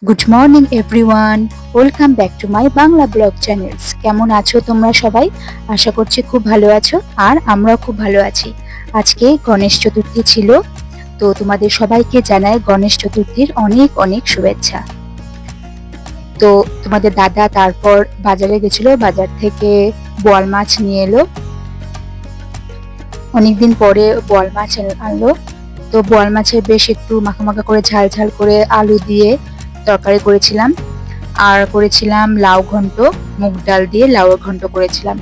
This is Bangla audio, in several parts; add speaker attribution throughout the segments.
Speaker 1: Good morning everyone, welcome back to my Bangla blog channels. কেমন আছো তোমরা সবাই? আশা করছি খুব ভালো আছো, আর আমরাও খুব ভালো আছি। আজকে গণেশ চতুর্থী ছিল, তো তোমাদের সবাইকে জানাই গণেশ চতুর্থীর অনেক অনেক শুভেচ্ছা। তো তোমাদের দাদা তারপর বাজারে গেছিল, বাজার থেকে বোয়াল মাছ নিয়ে এলো। অনেকদিন পরে বোয়াল মাছ আনলো। তো বোয়াল মাছের বেশ একটু মাখা মাখা করে ঝাল ঝাল করে আলু দিয়ে তরকারি করেছিলাম, আর করেছিলাম লাউ ঘন্ট, মুগ ডাল দিয়ে লাউ ঘন্ট করেছিলাম।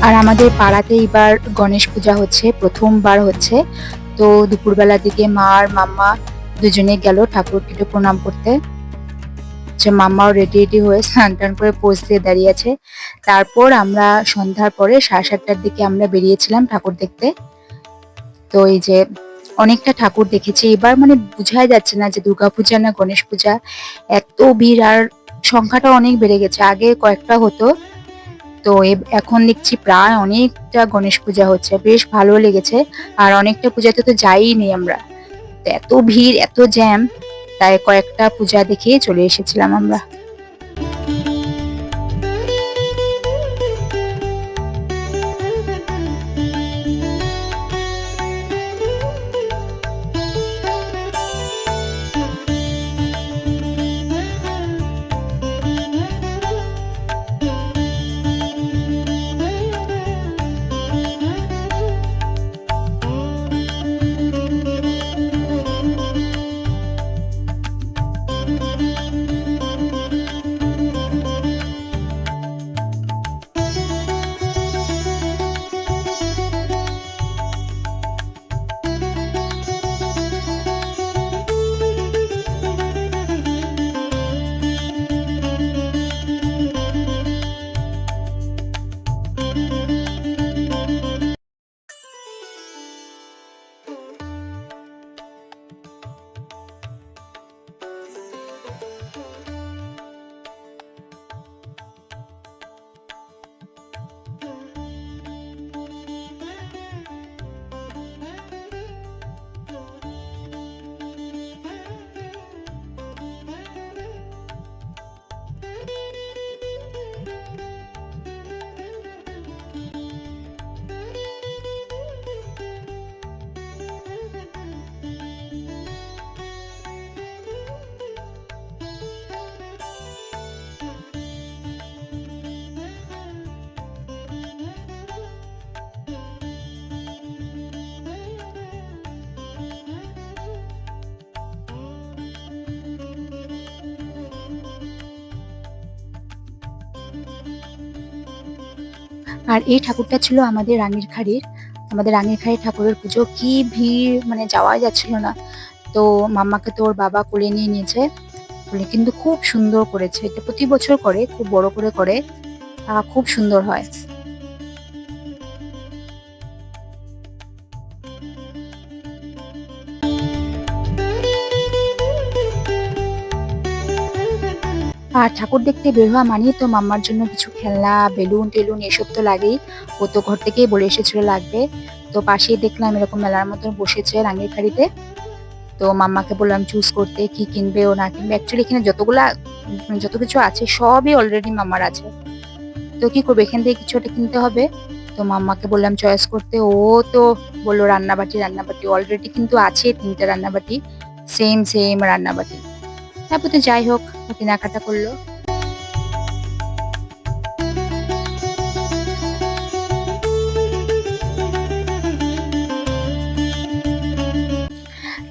Speaker 1: আর আমাদের পাড়াতে এবার গণেশ পূজা হচ্ছে, প্রথমবার হচ্ছে। তো দুপুরবেলার দিকে মা আর মাম্মা দুজনে গেল ঠাকুরকে প্রণাম করতে। যে মাম্মাও রেডি রেডি হয়ে স্নান টান করে পোজ দিয়ে দাঁড়িয়ে আছে। তারপর আমরা সন্ধ্যার পরে 7:30টার দিকে আমরা বেরিয়েছিলাম ঠাকুর দেখতে। তো এই যে অনেকটা ঠাকুর দেখেছি এবার, মানে বোঝাই যাচ্ছে না যে দুর্গাপূজা না গণেশ পূজা, এত ভিড়। আর সংখ্যাটা অনেক বেড়ে গেছে, আগে কয়েকটা হতো, তো এখন দেখছি প্রায় অনেকটা গণেশ পূজা হচ্ছে, বেশ ভালো লেগেছে। আর অনেকটা পূজাতে তো যাইনি আমরা, তো এত ভিড় এত জ্যাম, তাই কয়েকটা পূজা দেখে চলে এসেছিলাম আমরা। আর এই ঠাকুরটা ছিল আমাদের রানীর খাড়ির। আমাদের রানীর খাড়ির ঠাকুরের পুজো, কি ভিড়, মানে যাওয়াই যাচ্ছিল না। তো মাম্মাকে তো ওর বাবা কোলে নিয়ে নিয়েছে, বলে কিন্তু খুব সুন্দর করেছে। এটা প্রতি বছর করে, খুব বড় করে করে, খুব সুন্দর হয়। আর ঠাকুর দেখতে বের হওয়া মানেই তো মাম্মার জন্য কিছু খেলনা, বেলুন টেলুন এসব তো লাগেই। ও তো ঘর থেকেই বলে এসেছিল লাগবে। তো পাশেই দেখলাম এরকম মেলার মতন বসেছে রাঙের খাড়িতে। তো মাম্মাকে বললাম চুজ করতে কি কিনবে ও না কিনবে। অ্যাকচুয়ালি এখানে যত কিছু আছে সবই অলরেডি মাম্মার আছে, তো কি করবে, এখান থেকে কিছু একটা কিনতে হবে। তো মাম্মাকে বললাম চয়েস করতে, ও তো বললো রান্নাবাটি রান্নাবাটি, অলরেডি কিন্তু আছে 3টা রান্নাবাটি, সেম সেম রান্নাবাটি। তারপর তো যাই হোক, ও কেনাকাটা করলো।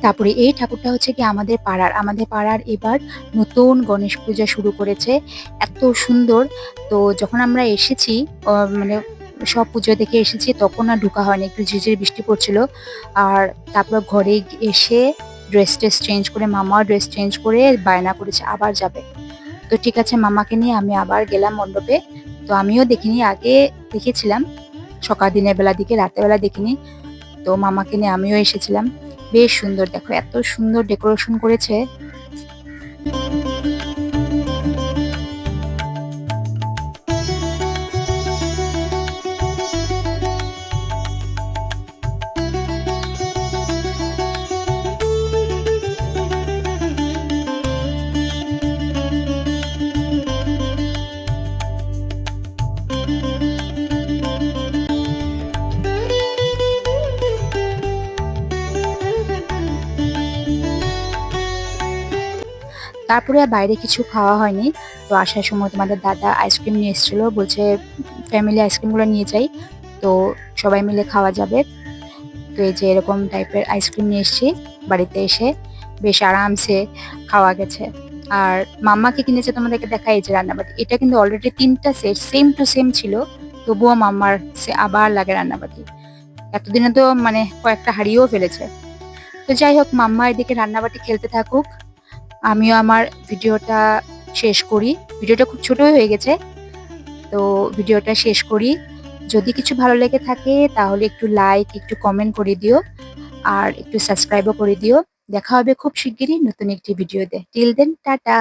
Speaker 1: তারপরে এই ঠাকুরটা হচ্ছে কি আমাদের পাড়ার এবার নতুন গণেশ পূজা শুরু করেছে, এত সুন্দর। তো যখন আমরা এসেছি, মানে সব পুজো দেখে এসেছি, তখন আর ঢোকা হয়নি, একটু ঝিরঝির বৃষ্টি পড়ছিল। আর তারপর ঘরে এসে ড্রেস টেস চেঞ্জ করে, মামাও ড্রেস চেঞ্জ করে বায়না করেছে আবার যাবে। তো ঠিক আছে, মামাকে নিয়ে আমি আবার গেলাম মণ্ডপে। তো আমিও দেখিনি, আগে দেখেছিলাম সকাল দিনের বেলা দিকে, রাতের বেলা দেখিনি। তো মামাকে নিয়ে আমিও এসেছিলাম। বেশ সুন্দর, দেখো এত সুন্দর ডেকোরেশন করেছে। তারপরে আর বাইরে কিছু খাওয়া হয়নি। তো আসার সময় তোমাদের দাদা আইসক্রিম নিয়ে এসেছিল, বলছে ফ্যামিলি আইসক্রিমগুলো নিয়ে যাই, তো সবাই মিলে খাওয়া যাবে। তো এই যে এরকম টাইপের আইসক্রিম নিয়ে এসেছি, বাড়িতে এসে বেশ আরামসে খাওয়া গেছে। আর মাম্মাকে কিনেছে, তোমাদেরকে দেখাই এই যে রান্নাবাটি, এটা কিন্তু অলরেডি 3টা সেট সেম টু সেম ছিল, তবুও মাম্মার সে আবার লাগে রান্নাবাটি। এতদিনে তো মানে কয়েকটা হারিয়েও ফেলেছে। তো যাই হোক, মাম্মা এদিকে রান্নাবাটি খেলতে থাকুক, আমিও আমার ভিডিওটা শেষ করি। ভিডিওটা খুব ছোটই হয়ে গেছে, তো ভিডিওটা শেষ করি। যদি কিছু ভালো লেগে থাকে তাহলে একটু লাইক, একটু কমেন্ট করে দিও, আর একটু সাবস্ক্রাইবও করে দিও। দেখা হবে খুব শিগগিরই নতুন একটি ভিডিওতে। Till then, tata.